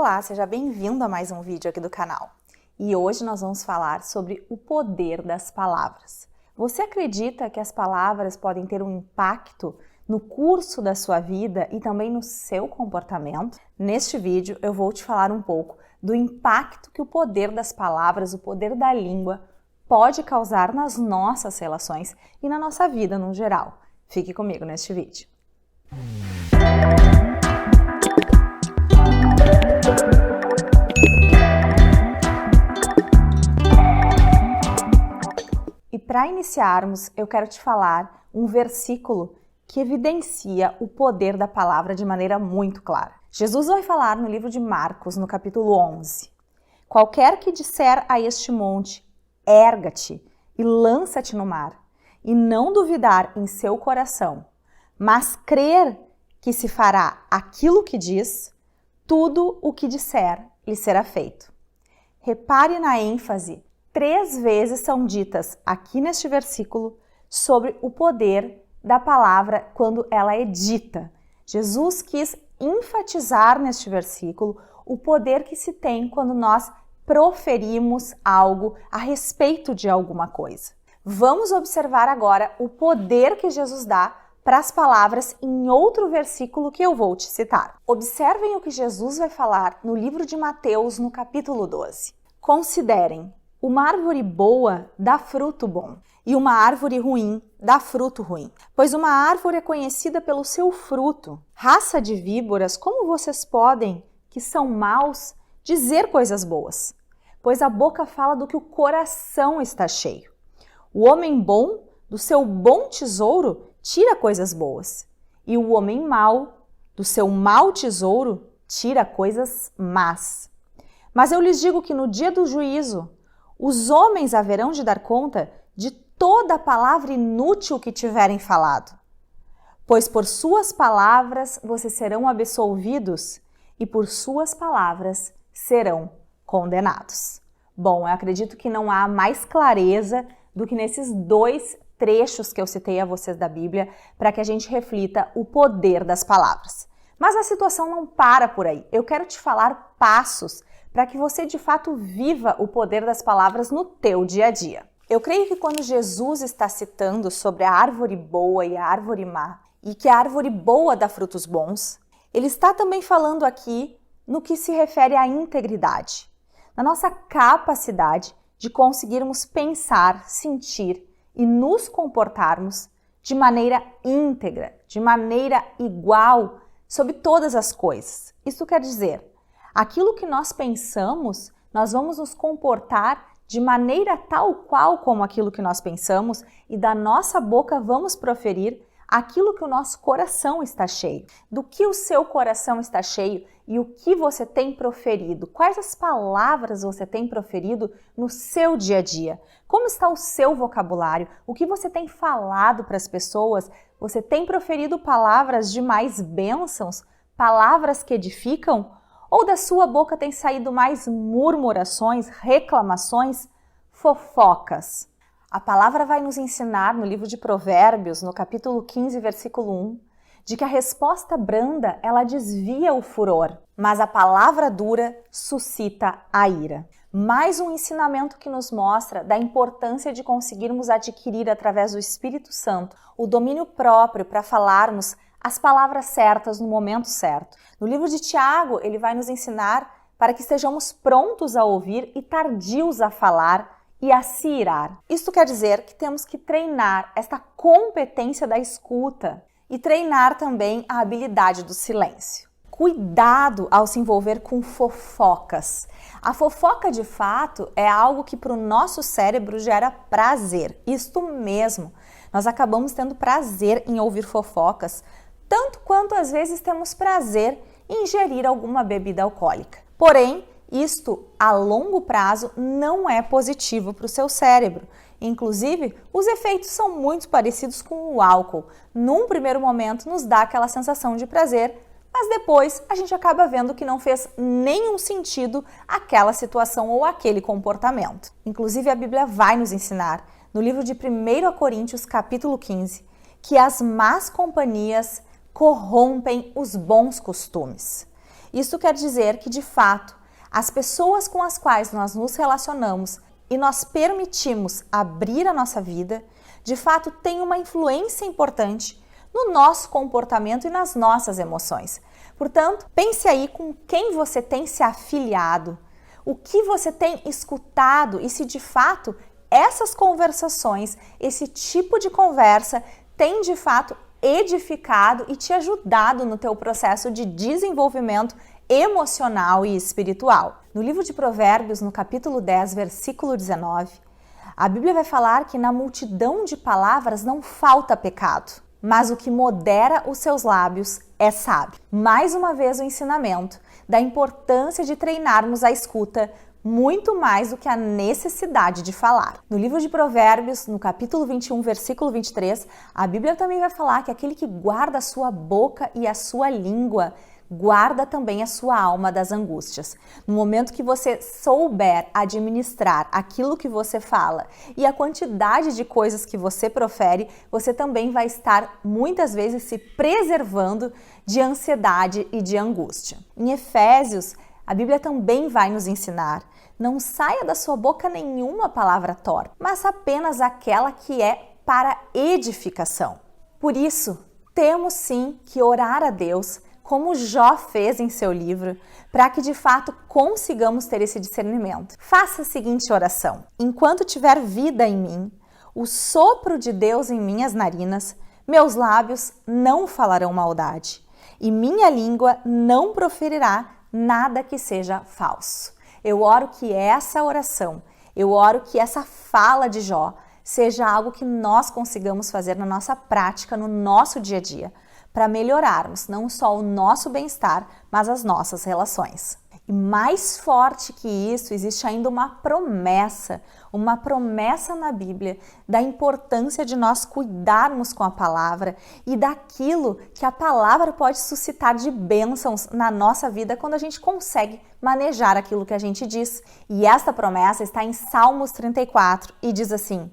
Olá, seja bem-vindo a mais um vídeo aqui do canal. E hoje nós vamos falar sobre o poder das palavras. Você acredita que as palavras podem ter um impacto no curso da sua vida e também no seu comportamento? Neste vídeo eu vou te falar um pouco do impacto que o poder das palavras, o poder da língua, pode causar nas nossas relações e na nossa vida no geral. Fique comigo neste vídeo. E para iniciarmos, eu quero te falar um versículo que evidencia o poder da palavra de maneira muito clara. Jesus vai falar no livro de Marcos, no capítulo 11. Qualquer que disser a este monte, erga-te e lança-te no mar, e não duvidar em seu coração, mas crer que se fará aquilo que diz, tudo o que disser lhe será feito. Repare na ênfase. 3 vezes são ditas aqui neste versículo sobre o poder da palavra quando ela é dita. Jesus quis enfatizar neste versículo o poder que se tem quando nós proferimos algo a respeito de alguma coisa. Vamos observar agora o poder que Jesus dá para as palavras em outro versículo que eu vou te citar. Observem o que Jesus vai falar no livro de Mateus, no capítulo 12. Considerem, uma árvore boa dá fruto bom, e uma árvore ruim dá fruto ruim. Pois uma árvore é conhecida pelo seu fruto. Raça de víboras, como vocês podem, que são maus, dizer coisas boas? Pois a boca fala do que o coração está cheio. O homem bom, do seu bom tesouro, tira coisas boas. E o homem mau, do seu mau tesouro, tira coisas más. Mas eu lhes digo que no dia do juízo, os homens haverão de dar conta de toda a palavra inútil que tiverem falado. Pois por suas palavras vocês serão absolvidos e por suas palavras serão condenados. Bom, eu acredito que não há mais clareza do que nesses 2 trechos que eu citei a vocês da Bíblia para que a gente reflita o poder das palavras. Mas a situação não para por aí. Eu quero te falar passos para que você de fato viva o poder das palavras no teu dia a dia. Eu creio que quando Jesus está citando sobre a árvore boa e a árvore má, e que a árvore boa dá frutos bons, ele está também falando aqui no que se refere à integridade, na nossa capacidade de conseguirmos pensar, sentir e nos comportarmos de maneira íntegra, de maneira igual sobre todas as coisas. Isso quer dizer, aquilo que nós pensamos, nós vamos nos comportar de maneira tal qual como aquilo que nós pensamos e da nossa boca vamos proferir aquilo que o nosso coração está cheio. Do que o seu coração está cheio e o que você tem proferido? Quais as palavras você tem proferido no seu dia a dia? Como está o seu vocabulário? O que você tem falado para as pessoas? Você tem proferido palavras de mais bênçãos? Palavras que edificam? Ou da sua boca tem saído mais murmurações, reclamações, fofocas? A palavra vai nos ensinar no livro de Provérbios, no capítulo 15, versículo 1, de que a resposta branda, ela desvia o furor, mas a palavra dura suscita a ira. Mais um ensinamento que nos mostra da importância de conseguirmos adquirir através do Espírito Santo o domínio próprio para falarmos as palavras certas no momento certo. No livro de Tiago, ele vai nos ensinar para que estejamos prontos a ouvir e tardios a falar e a se irar. Isso quer dizer que temos que treinar esta competência da escuta e treinar também a habilidade do silêncio. Cuidado ao se envolver com fofocas. A fofoca, de fato, é algo que para o nosso cérebro gera prazer. Isto mesmo. Nós acabamos tendo prazer em ouvir fofocas, tanto quanto às vezes temos prazer em ingerir alguma bebida alcoólica. Porém, isto a longo prazo não é positivo para o seu cérebro. Inclusive, os efeitos são muito parecidos com o álcool. Num primeiro momento nos dá aquela sensação de prazer, mas depois a gente acaba vendo que não fez nenhum sentido aquela situação ou aquele comportamento. Inclusive, a Bíblia vai nos ensinar, no livro de 1 Coríntios, capítulo 15, que as más companhias corrompem os bons costumes. Isso quer dizer que, de fato, as pessoas com as quais nós nos relacionamos e nós permitimos abrir a nossa vida, de fato, têm uma influência importante no nosso comportamento e nas nossas emoções. Portanto, pense aí com quem você tem se afiliado, o que você tem escutado e se de fato essas conversações, esse tipo de conversa tem de fato edificado e te ajudado no teu processo de desenvolvimento emocional e espiritual. No livro de Provérbios, no capítulo 10, versículo 19, a Bíblia vai falar que na multidão de palavras não falta pecado, mas o que modera os seus lábios é sábio. Mais uma vez o ensinamento da importância de treinarmos a escuta muito mais do que a necessidade de falar. No livro de Provérbios, no capítulo 21, versículo 23, a Bíblia também vai falar que aquele que guarda a sua boca e a sua língua guarda também a sua alma das angústias. No momento que você souber administrar aquilo que você fala e a quantidade de coisas que você profere, você também vai estar muitas vezes se preservando de ansiedade e de angústia. Em Efésios, a Bíblia também vai nos ensinar: não saia da sua boca nenhuma palavra torpe, mas apenas aquela que é para edificação. Por isso, temos sim que orar a Deus, como Jó fez em seu livro, para que de fato consigamos ter esse discernimento. Faça a seguinte oração: enquanto tiver vida em mim, o sopro de Deus em minhas narinas, meus lábios não falarão maldade, e minha língua não proferirá nada que seja falso. Eu oro que essa oração, eu oro que essa fala de Jó seja algo que nós consigamos fazer na nossa prática, no nosso dia a dia, para melhorarmos não só o nosso bem-estar, mas as nossas relações. E mais forte que isso, existe ainda uma promessa na Bíblia da importância de nós cuidarmos com a palavra e daquilo que a palavra pode suscitar de bênçãos na nossa vida quando a gente consegue manejar aquilo que a gente diz. E esta promessa está em Salmos 34 e diz assim: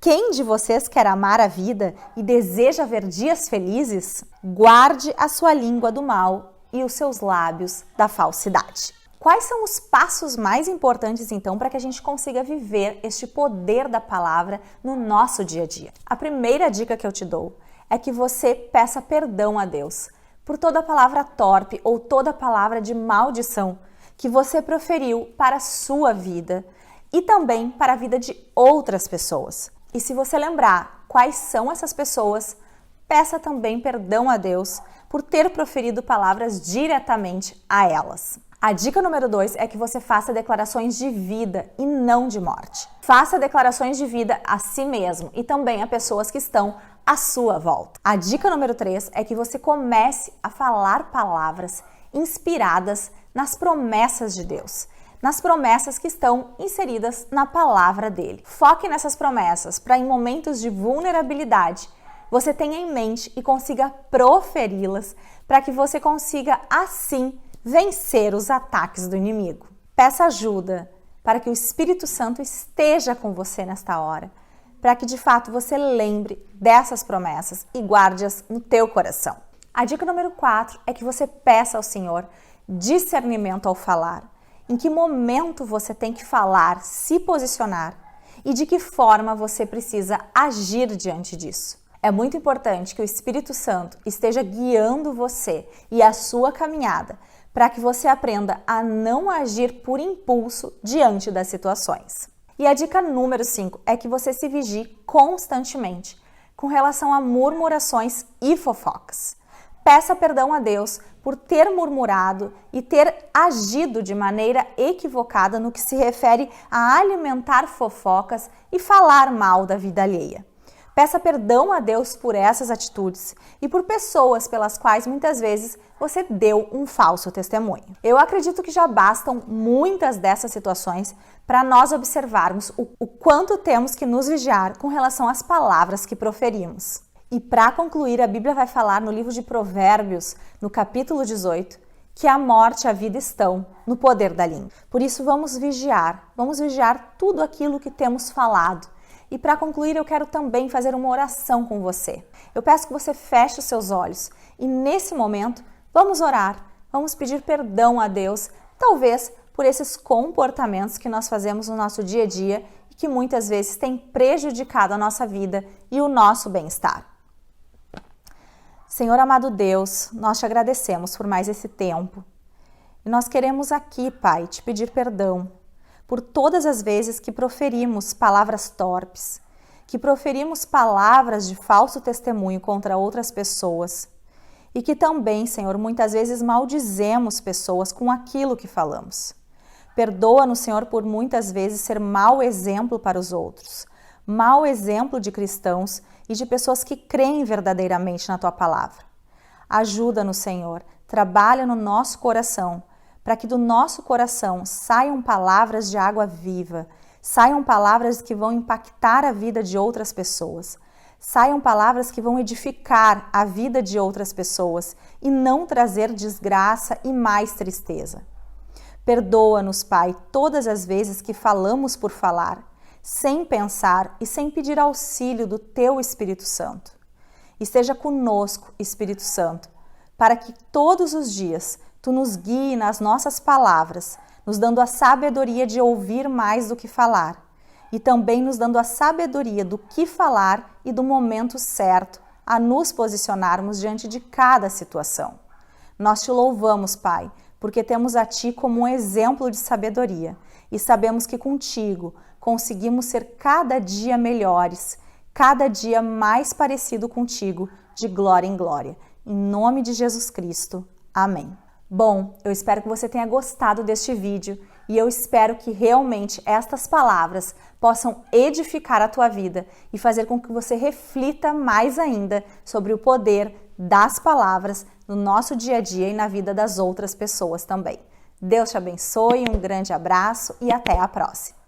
quem de vocês quer amar a vida e deseja ver dias felizes? Guarde a sua língua do mal e os seus lábios da falsidade. Quais são os passos mais importantes, então, para que a gente consiga viver este poder da palavra no nosso dia a dia? A primeira dica que eu te dou é que você peça perdão a Deus por toda palavra torpe ou toda palavra de maldição que você proferiu para a sua vida e também para a vida de outras pessoas. E se você lembrar quais são essas pessoas, peça também perdão a Deus por ter proferido palavras diretamente a elas. A dica número 2 é que você faça declarações de vida e não de morte. Faça declarações de vida a si mesmo e também a pessoas que estão à sua volta. A dica número 3 é que você comece a falar palavras inspiradas nas promessas de Deus, nas promessas que estão inseridas na palavra dele. Foque nessas promessas para, em momentos de vulnerabilidade, você tenha em mente e consiga proferi-las para que você consiga, assim, vencer os ataques do inimigo. Peça ajuda para que o Espírito Santo esteja com você nesta hora, para que de fato você lembre dessas promessas e guarde-as no teu coração. A dica número 4 é que você peça ao Senhor discernimento ao falar. Em que momento você tem que falar, se posicionar e de que forma você precisa agir diante disso. É muito importante que o Espírito Santo esteja guiando você e a sua caminhada para que você aprenda a não agir por impulso diante das situações. E a dica número 5 é que você se vigie constantemente com relação a murmurações e fofocas. Peça perdão a Deus por ter murmurado e ter agido de maneira equivocada no que se refere a alimentar fofocas e falar mal da vida alheia. Peça perdão a Deus por essas atitudes e por pessoas pelas quais muitas vezes você deu um falso testemunho. Eu acredito que já bastam muitas dessas situações para nós observarmos o quanto temos que nos vigiar com relação às palavras que proferimos. E para concluir, a Bíblia vai falar no livro de Provérbios, no capítulo 18, que a morte e a vida estão no poder da língua. Por isso vamos vigiar tudo aquilo que temos falado. E para concluir, eu quero também fazer uma oração com você. Eu peço que você feche os seus olhos e nesse momento vamos orar, Vamos pedir perdão a Deus, talvez por esses comportamentos que nós fazemos no nosso dia a dia e que muitas vezes têm prejudicado a nossa vida e o nosso bem-estar. Senhor amado Deus, nós te agradecemos por mais esse tempo. E nós queremos aqui, Pai, te pedir perdão por todas as vezes que proferimos palavras torpes, que proferimos palavras de falso testemunho contra outras pessoas e que também, Senhor, muitas vezes maldizemos pessoas com aquilo que falamos. Perdoa-nos, Senhor, por muitas vezes ser mau exemplo para os outros, mau exemplo de cristãos e de pessoas que creem verdadeiramente na Tua palavra. Ajuda-nos, Senhor, trabalha no nosso coração, para que do nosso coração saiam palavras de água viva, saiam palavras que vão impactar a vida de outras pessoas, saiam palavras que vão edificar a vida de outras pessoas e não trazer desgraça e mais tristeza. Perdoa-nos, Pai, todas as vezes que falamos por falar, sem pensar e sem pedir auxílio do Teu Espírito Santo. Esteja conosco, Espírito Santo, para que todos os dias Tu nos guie nas nossas palavras, nos dando a sabedoria de ouvir mais do que falar, e também nos dando a sabedoria do que falar e do momento certo a nos posicionarmos diante de cada situação. Nós Te louvamos, Pai, porque temos a Ti como um exemplo de sabedoria e sabemos que contigo conseguimos ser cada dia melhores, cada dia mais parecido contigo, de glória em glória. Em nome de Jesus Cristo. Amém. Bom, eu espero que você tenha gostado deste vídeo e eu espero que realmente estas palavras possam edificar a tua vida e fazer com que você reflita mais ainda sobre o poder das palavras no nosso dia a dia e na vida das outras pessoas também. Deus te abençoe, um grande abraço e até a próxima.